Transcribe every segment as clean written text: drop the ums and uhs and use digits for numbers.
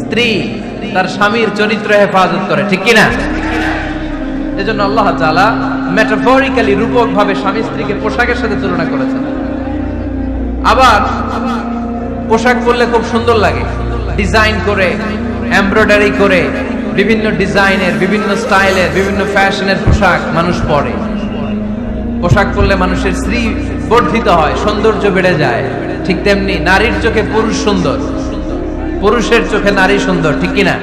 স্ত্রী তার স্বামীর চরিত্র হেফাজত করে, ঠিক কিনা? এজন্য আল্লাহ তাআলা মেটাফরিক্যালি, রূপক ভাবে স্বামী স্ত্রীকে পোশাকের সাথে তুলনা করেছেন। আবার পোশাক পরলে খুব সুন্দর লাগে, ডিজাইন করে, এমব্রয়ডারি করে, বিভিন্ন ডিজাইনের, বিভিন্ন স্টাইলের, বিভিন্ন ফ্যাশনের পোশাক মানুষ পরে। পোশাক পরলে মানুষের স্ত্রী বর্ধিত হয়, সৌন্দর্য বেড়ে যায়। ঠিক তেমনি নারীর চোখে পুরুষ সুন্দর, পুরুষের চোখে নারী সুন্দর, ঠিক কিনা?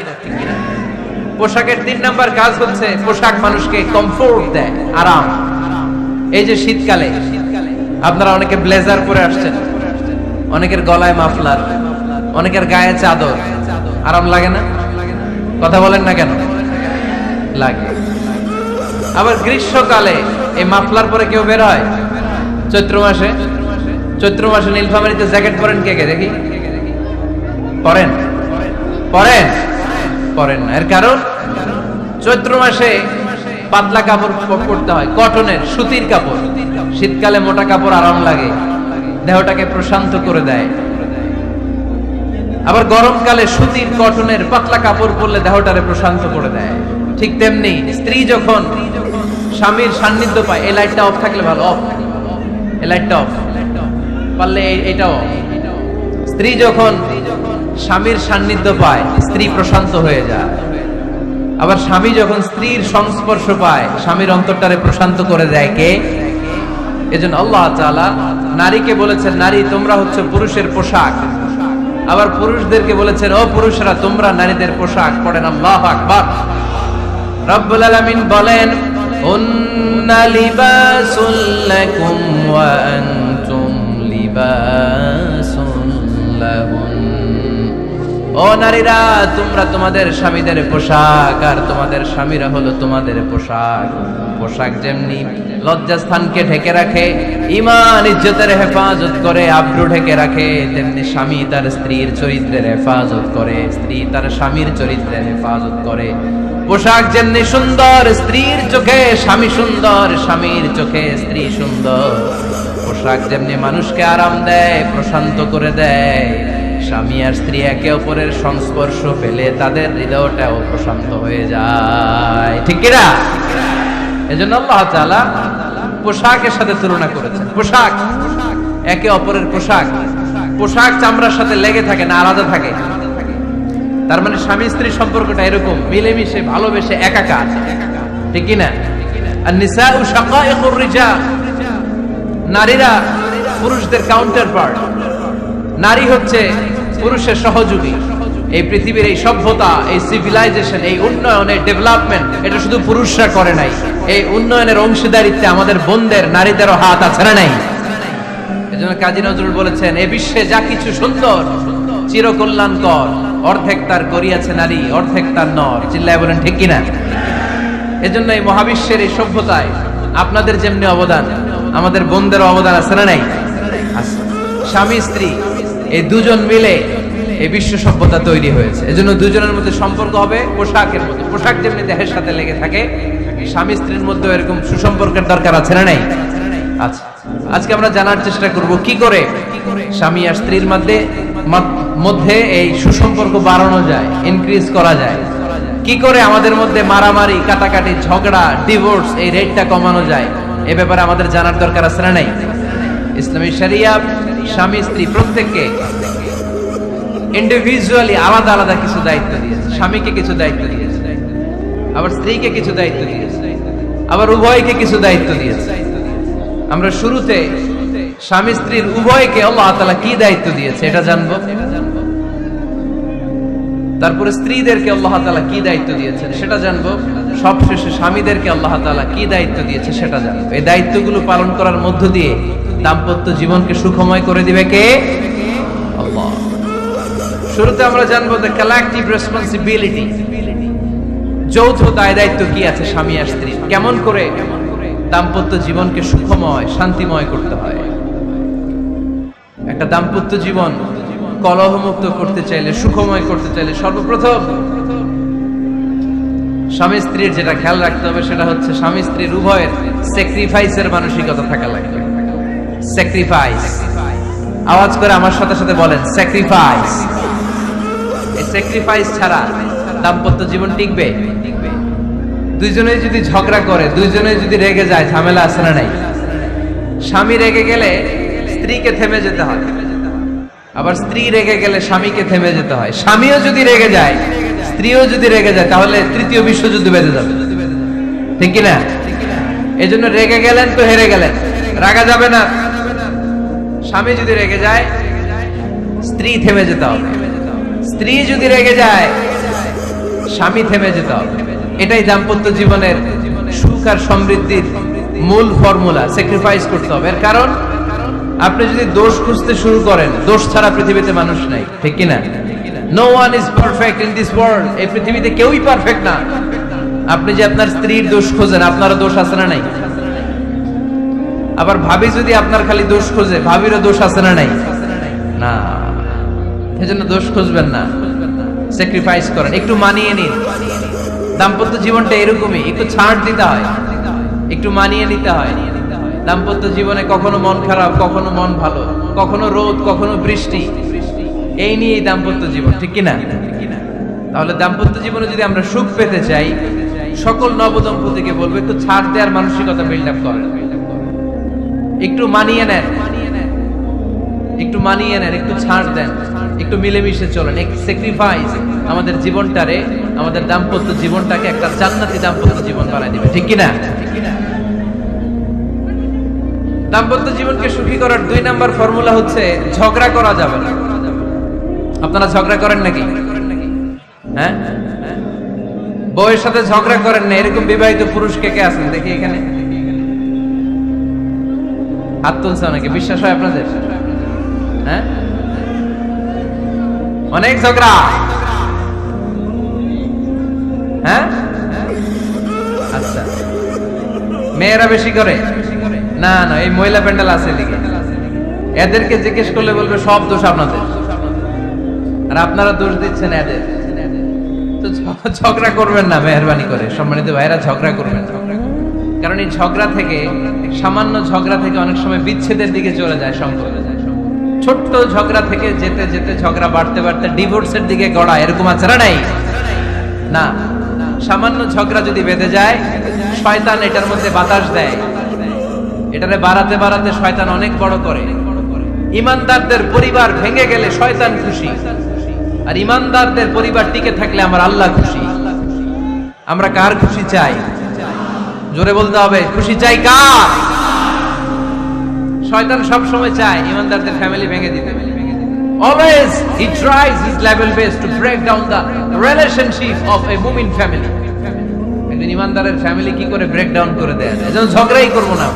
পোশাকের 3 নাম্বার কাজ হচ্ছে পোশাক মানুষকে কমফোর্ট দেয়, আরাম। এই যে শীতকালে আপনারা অনেকে ব্লেজার পরে আসছেন, অনেকের গলায় মাফলার, অনেকের গায়ে চাদর, আরাম লাগে না? কথা বলেন না কেন? লাগে। আবার গ্রীষ্মকালে এই মাফলার পরে কেউ বের হয়? চৈত্র মাসে, চৈত্র মাসে নীলফামারীতে জ্যাকেট পরেন কে কে দেখি? পরেন? পরেন? পরেন না। এর কারণ চৈত্র মাসে পাতলা কাপড় পরতে হয়, কটনের, সুতির কাপড়। শীতকালে মোটা কাপড় আরাম লাগে, দেহটাকে প্রশান্ত করে দেয়। আবার গরমকালে সুতির, কটনের পাতলা কাপড় পরলে দেহটারে প্রশান্ত করে দেয়। ঠিক তেমনি স্ত্রী যখন স্বামীর সান্নিধ্য পায়, এই লাইটটা অফ থাকলে ভালো, অফ, এই লাইটটা অফ, পারলে এটাও অফ। স্ত্রী যখন স্বামীর সান্নিধ্য পায়, স্ত্রী প্রশান্ত হয়ে যায়। আবার স্বামী যখন স্ত্রীর সংস্পর্শ পায়, স্বামীর অন্তরটারে প্রশান্ত করে দেয় কে? এজন্য আল্লাহ তাআলা নারীকে বলেছেন, নারী তোমরা হচ্ছে পুরুষের পোশাক। আবার পুরুষদেরকে বলেছেন, ও পুরুষরা তোমরা নারীদের পোশাক। পড়েন আল্লাহু আকবার। রব্বুল আলামিন বলেন, উন্না লিবাসুল লাকুম ওয়া আনতুম লিবাসুল লাহুন। ও নারীরা, তোমরা তোমাদের স্বামীদের পোশাক, আর তোমাদের স্বামীরা হলো তোমাদের পোশাক। পোশাক যেমনি লজ্জাস্থানকে ঢেকে রাখে, ঈমান ইজ্জতের হেফাজত করে, আব্রু ঢেকে রাখে, তেমনি স্বামী তার স্ত্রীর চরিত্রের হেফাজত করে, স্ত্রী তার স্বামীর চরিত্রের হেফাজত করে। পোশাক যেমনি সুন্দর, স্ত্রীর চোখে স্বামী সুন্দর, স্বামীর চোখে স্ত্রী সুন্দর। পোশাক যেমনি মানুষকে আরাম দেয়, প্রশান্ত করে দেয়, স্বামী আর স্ত্রী একে অপরের সংস্পর্শ পেলে তাদের হৃদয়টাও প্রশান্ত হয়ে যায়, ঠিক কিনা? এজন্য আল্লাহ তাআলা পোশাকের সাথে তুলনা করেছেন। পোশাক একে অপরের পোশাক, পোশাক চামড়ার সাথে লেগে থাকে না, আলাদা থাকে। তার মানে স্বামী স্ত্রী সম্পর্কটা এরকম মিলেমিশে, ভালোবেসে, একাকার, ঠিক কিনা? আর নিসাউ শাকাইকুর রিজাল, নারীরা পুরুষদের কাউন্টার পার্ট। নারী হচ্ছে পুরুষের সহযোগী। এই পৃথিবীর এই সভ্যতা, এই সিভিলাইজেশন, এই উন্নয়ন, এই ডেভেলপমেন্ট, এটা শুধু পুরুষরা করে নাই। এই উন্নয়নের অংশীদারিত্বে আমাদের বোনদের, নারীদেরও হাত আছে না নাই? এজন্য কাজী নজরুল বলেছেন, এ বিশ্বে যা কিছু সুন্দর চিরকল্যাণকর, অর্ধেক তার করিয়াছে নারী, অর্ধেক তার নর। চিল্লায় বলেন ঠিক কিনা? এজন্য এই মহাবিশ্বের এই সভ্যতায় আপনাদের যেমনি অবদান, আমাদের বোনদেরও অবদান আছে না নাই? আছে। স্বামী স্ত্রী এই দুজন মিলে এই বিশ্ব সভ্যতা তৈরি হয়েছে। এজন্য দুজনের মধ্যে সম্পর্ক হবে পোশাকের মতো। পোশাক যেমনি দেহের সাথে লেগে থাকে, স্বামী স্ত্রীর মধ্যে এরকম সুসম্পর্কের দরকার আছে না নাই? আচ্ছা, আজকে আমরা জানার চেষ্টা করব কি করে স্বামী আর স্ত্রীর মধ্যে এই সুসম্পর্ক বাড়ানো যায়, ইনক্রিজ করা যায়। কি করে আমাদের মধ্যে মারামারি, কাটাকাটি, ঝগড়া, ডিভোর্স, এই রেটটা কমানো যায়। এ ব্যাপারে আমাদের জানার দরকার আছে না নাই? ইসলামী শরিয়া স্বামী স্ত্রী প্রত্যেককে ইন্ডিভিজুয়ালি আলাদা আলাদা কিছু দায়িত্ব দিয়েছে। স্বামীকে কিছু দায়িত্ব দিয়েছে, আবার স্ত্রীকে কিছু দায়িত্ব দিয়েছে, আবার উভয়কে কিছু দায়িত্ব দিয়েছে। আমরা শুরুতে স্বামী স্ত্রীর উভয়কে আল্লাহ তাআলা কি দায়িত্ব দিয়েছে এটা জানবো। তারপরে স্ত্রীদেরকে আল্লাহ তাআলা কি দায়িত্ব দিয়েছেন সেটা জানবো। সবশেষে স্বামীদেরকে আল্লাহ তাআলা কি দায়িত্ব দিয়েছে সেটা জানবো। এই দায়িত্বগুলো পালন করার মধ্য দিয়ে দাম্পত্য জীবনকে সুখময় করে দিবে কে? আল্লাহ। শুরুতে আমরা জানবো যে কালেক্টিভ রেসপন্সিবিলিটি, যৌথ দায় দায়িত্ব কি আছে স্বামী আর স্ত্রী, কেমন করে দাম্পত্য জীবনকে সুখময়, শান্তিময় করতে হয়। একটা দাম্পত্য জীবন কলহমুক্ত করতে চাইলে, সুখময় করতে চাইলে সর্বপ্রথম স্বামী স্ত্রীর যেটা খেয়াল রাখতে হবে সেটা হচ্ছে স্বামী স্ত্রীর উভয়ের স্যাক্রিফাইসের মানসিকতা থাকা লাগবে। স্যাক্রিফাইস, আওয়াজ করে আমার সাথে সাথে বলেন স্যাক্রিফাইস। এই স্যাক্রিফাইস ছাড়া দাম্পত্য জীবন টিকবে? দুইজনে যদি ঝগড়া করে, দুইজনে যদি রেগে যায়, ঝামেলা আছে না নাই? স্বামী রেগে গেলে স্ত্রীকে থেমে যেতে হয়, আবার স্ত্রী রেগে গেলে স্বামীকে থেমে যেতে হয়। স্বামীও যদি রেগে যায়, স্ত্রীও যদি রেগে যায়, তাহলে তৃতীয় বিশ্বযুদ্ধ বেঁধে যাবে, ঠিক কিনা? এই জন্য রেগে গেলেন তো হেরে গেলেন, রাগা যাবে না। স্বামী যদি রেগে যায়, স্ত্রী থেমে যেতে হবে। স্ত্রী যদি রেগে যায়, স্বামী থেমে যেতে হবে। এটাই দাম্পত্য জীবনের সুখ আর সমৃদ্ধির মূল ফর্মুলা। স্যাক্রিফাইস করতে হবে। এর কারণ, আপনি যদি দোষ খুঁজতে শুরু করেন, দোষ ছাড়া পৃথিবীতে মানুষ নাই, ঠিক কিনা? No one is perfect in this world. এই পৃথিবীতে কেউই পারফেক্ট না। আপনি যে আপনার স্ত্রীর দোষ খোঁজেন, আপনারও দোষ আছে না নাই? আবার ভাবি যদি আপনার খালি দোষ খোঁজে, ভাবিরও দোষ আছে না নাই? না, এজন্য দোষ খুঁজবেন না, স্যাক্রিফাইস করেন, একটু মানিয়ে নিন। দাম্পত্য জীবনটা এরকমই, একটু ছাড় দিতে হয়, একটু মানিয়ে নিতে হয়। দাম্পত্য জীবনে কখনো মন খারাপ, কখনো মন ভালো, কখনো রোদ, কখনো বৃষ্টি, এই নিয়েই দাম্পত্য জীবন, ঠিক কিনা? তাহলে দাম্পত্য জীবনে যদি আমরা সুখ পেতে চাই, সকল নবদম্পতিকে বলবো একটু ছাড় দেওয়ার মানসিকতা বিল্ড আপ করেন, একটু মানিয়ে নেন, একটু মানিয়ে নেন, একটু ছাড় দেন, একটু মিলেমিশে চলেন। এক স্যাক্রিফাইস আমাদের জীবনটারে, আমাদের দাম্পত্য জীবনটাকে একটা জান্নাতি দাম্পত্য জীবন বানাই দিবে, ঠিক কিনা? দাম্পত্য জীবনকে সুখী করার 2 নাম্বার ফর্মুলা হচ্ছে ঝগড়া করা যাবে না। আপনারা ঝগড়া করেন নাকি? হ্যাঁ, বউয়ের সাথে ঝগড়া করেন না এরকম বিবাহিত পুরুষ কে কে আছেন দেখি এখানে? হাত তুলছে অনেকে। বিশ্বাস হয় আপনাদের? হ্যাঁ, অনেক ঝগড়া। হ্যাঁ, আচ্ছা, মেয়েরা বেশি করে? না না, এই মহিলা প্যান্ডেল আছে এদিকে, এদেরকে জিজ্ঞেস করলে বলবে সব দোষ আপনাদের, আর আপনারা দোষ দিচ্ছেন এদের। তো ঝগড়া করবেন না মেহরবানি করে, সম্মানিত ভাইরা, ঝগড়া করবেন না। কারণ এই ঝগড়া থেকে, সামান্য ঝগড়া থেকে অনেক সময় বিচ্ছেদের দিকে চলে যায় সম্পর্ক। ছোট্ট ঝগড়া থেকে যেতে যেতে ঝগড়া বাড়তে বাড়তে ডিভোর্সের দিকে গড়া, এরকম আছে না নাই? না, সামান্য ঝগড়া যদি বেঁধে যায়, শয়তান এটার মধ্যে বাতাস দেয়, এটারে বাড়াতে বাড়াতে শয়তান অনেক বড় করে। ইমানদারদের পরিবার ভেঙে গেলে শয়তান খুশি, আর ইমানদারদের পরিবার টিকে থাকলে আমার আল্লাহ খুশি। আমরা কার খুশি চাই? জোরে বলতে হবে, খুশি চাই কার? শয়তান সব সময় চায় ইমানদারদের ফ্যামিলি ভেঙে দিতে। Always he tries his level best to break down the relationship of a mu'min family. একজন ইমানদারের ফ্যামিলি কি করে ব্রেক ডাউন করে দেয়? এজন্য ঝগড়াই করব না।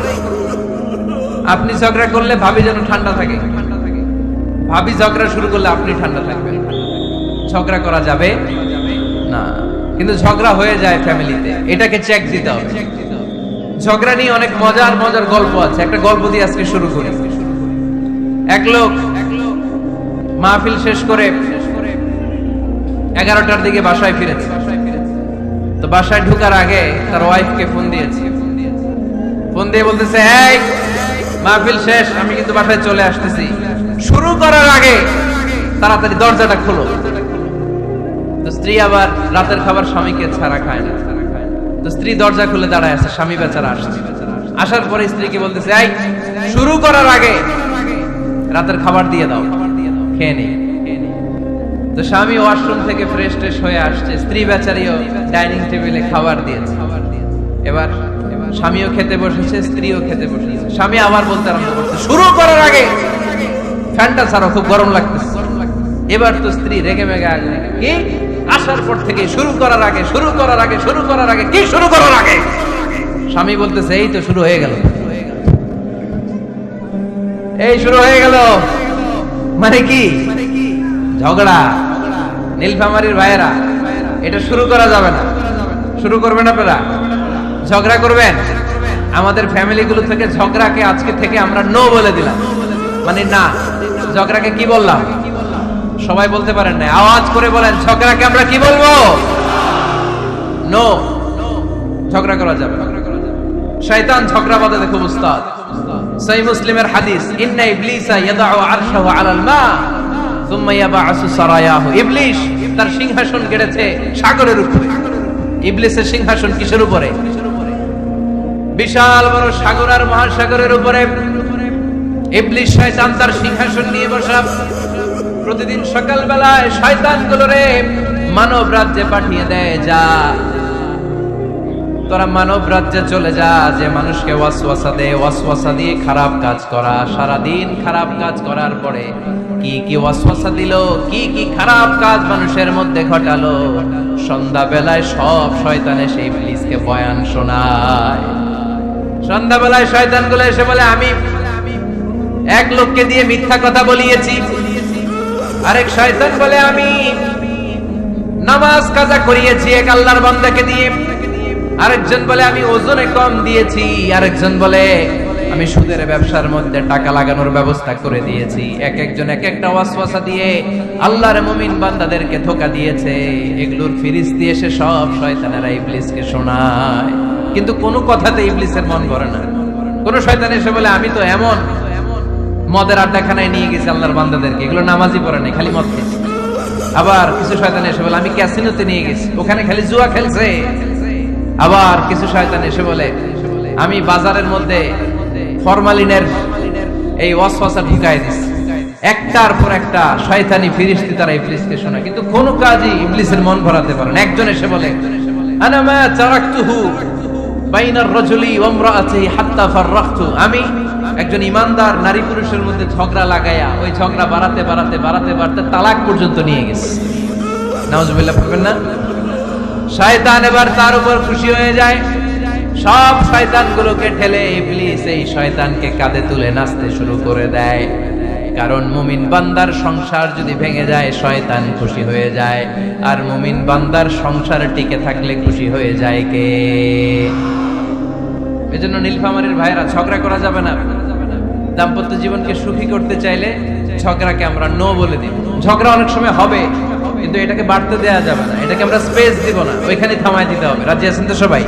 আপনি ঝগড়া করলে ভাবি যেন ঠান্ডা থাকে, ভাবি ঝগড়া শুরু করলে আপনি ঠান্ডা থাকবেন। ঝগড়া করা যাবে না, কিন্তু ঝগড়া হয়ে যায় ফ্যামিলিতে, এটাকে চেক দিতে হবে। ঝগড়া নিয়ে অনেক মজার মজার গল্প আছে। একটা গল্প দিয়ে আজকে শুরু করি। এক লোক মাহফিল শেষ করে 11টার দিকে বাসায় ফিরেছে। তো বাসায় ঢোকার আগে তার ওয়াইফকে ফোন দিয়েছে। ফোন দিয়ে বলতেছে, এই মাহফিল শেষ, আমি কিন্তু বাসায় চলে আসতেছি, শুরু করার আগে তাড়াতাড়ি দরজাটা খোলো। তো স্ত্রী আবার রাতের খাবার স্বামীকে ছাড়া খায় না। তো স্ত্রী দরজা খুলে দাঁড়ায় আছে, স্বামী বেচারা আসছে। আসার পরে স্ত্রীকে বলতেছে, এই শুরু করার আগে রাতের খাবার দিয়ে দাও, খেয়ে নেই। তো স্বামী ওয়াশরুম থেকে ফ্রেশ ট্রেশ হয়ে আসছে, স্ত্রী বেচারিও ডাইনিং টেবিলে খাবার দিয়েছে। এবার স্বামীও খেতে বসেছে, স্ত্রীও খেতে বসেছে। স্বামী আবার বলতে আরম্ভ করছে, শুরু করার আগে ফ্যানটা ছাড়ো, খুব গরম লাগতেছে। এবার তো স্ত্রী রেগে মেগে আগে, কি আসার পর থেকে শুরু করার আগে, শুরু করার আগে, শুরু করার আগে, কি শুরু করার আগে? স্বামী বলতেছে, এই তো শুরু হয়ে গেল, এই শুরু হয়ে গেল। মানে কি? ঝগড়া। নীলফামারীর ভাইয়েরা, এটা শুরু করা যাবে না। শুরু করবেন আপনারা? ঝগড়া করবেন? আমাদের ফ্যামিলিগুলো থেকে ঝগড়াকে আজকে থেকে আমরা নো বলে দিলাম। মানে না, ঝগড়াকে কি বললাম? সবাই বলতে পারেন না, আওয়াজ করে বলেন, ঝগড়াকে আমরা কি বলবো? নো। ঝগড়া করা যাবে না। শয়তান ঝগড়া বাঁধাতে খুব উস্তাদ। সহিহ মুসলিমের হাদিস, ইন্না ইবলিসা ইয়াদাউ আরশাহু আলাল মা সুম্মা ইয়াবআসু সারায়াহু, ইবলিস তার সিংহাসন গেড়েছে সাগরের উপরে। ইবলিসের সিংহাসন কিসের উপরে? বিশাল বড় সাগর আর মহাসাগরের উপরে ইবলিস শয়তান তার সিংহাসন নিয়ে বসা। প্রতিদিন সকাল বেলায় শয়তান গুলোরে মানব রাজ্যে পাঠিয়ে দেয়, যা তোরা মানব রাজ্যে চলে যা, যে মানুষকে ওয়াসওয়াসা দেয়, ওয়াসওয়াসা দিয়ে খারাপ কাজ করা। সারাদিন খারাপ কাজ করার পরে কি কি ওয়াসওয়াসা দিল, কি কি খারাপ কাজ মানুষের মধ্যে ঘটালো, সন্ধ্যা বেলায় সব শয়তান এসে ইবলিসকে বয়ান শোনায়। সন্ধ্যা বেলায় শয়তান গুলো এসে বলে, আমি এক লোককে দিয়ে মিথ্যা কথা বলিয়েছি। আরেক শয়তান বলে, আমি নামাজ কাজা করিয়েছি এক আল্লাহর বান্দাকে দিয়ে। আরেকজন বলে, আমি ওজনে কম দিয়েছি। আরেকজন বলে, আমি সুদের ব্যবসার মধ্যে টাকা লাগানোর ব্যবস্থা করে দিয়েছি। এক একজন এক একটা ওয়াসওয়াসা দিয়ে আল্লাহর মুমিন বান্দাদেরকে ধোঁকা দিয়েছে। এগুলোর ফিরিস্তি এসে সব শয়তানেরা ইবলিসকে শোনায়, কিন্তু কোনো কথাতে ইবলিসের মন ভরে না। কোন শয়তান এসে বলে, আমি তো এমন মদের আড্ডাখানায় নিয়ে গেছি আল্লাহর বান্দাদেরকে, এগুলো নামাজই পড়ে নাই, খালি মদ খেয়েছে। আবার কিছু শয়তান এসে বলে, আমি ক্যাসিনোতে নিয়ে গেছি, ওখানে খালি জুয়া খেলছে। আবার কিছু শয়তান এসে বলে, আমি বাজারের মধ্যে ফরমালিনের এই ওয়াসওয়াসা ঢুকায় দিছি। একটার পর একটা শয়তানি ফিরিস্তি তারা ইবলিসকে শোনায়, কিন্তু কোনো কাজই ইবলিসের মন ভরাতে পারে না। একজন এসে বলে, আনা মা তারাকতুহু বাইনার রাজুলি ওয়া ইমরাআতিহি হাত্তা ফাররাখতু, আমি একজন ইমানদার নারী পুরুষের মধ্যে ঝগড়া লাগায়া ওই ঝগড়া বাড়াতে বাড়াতে বাড়াতে বাড়াতে তালাক পর্যন্ত নিয়ে গেছে। নাউজুবিল্লাহ বলবেন না? শয়তান এবার তার উপর খুশি হয়ে যায়। সব শয়তানগুলোকে ঠেলে ইবলিস এই শয়তানকে কাঁধে তুলে নাচতে শুরু করে দেয়। কারণ মুমিন বান্দার সংসার যদি ভেঙে যায় শয়তান খুশি হয়ে যায়, আর মুমিন বান্দার সংসার টিকে থাকলে খুশি হয়ে যায় কে? এজন্য নীলফামারীর ভাইরা, ঝগড়া করা যাবে না। দাম্পত্য জীবনকে সুখী করতে চাইলে ঝগড়াকে আমরা নো বলে দিই। ঝগড়া অনেক সময় হবে, কিন্তু এটাকে বাড়তে দেওয়া যাবে না, এটাকে আমরা স্পেস দিব না, ওইখানে থামায় দিতে হবে। রাজি আছেন তো সবাই?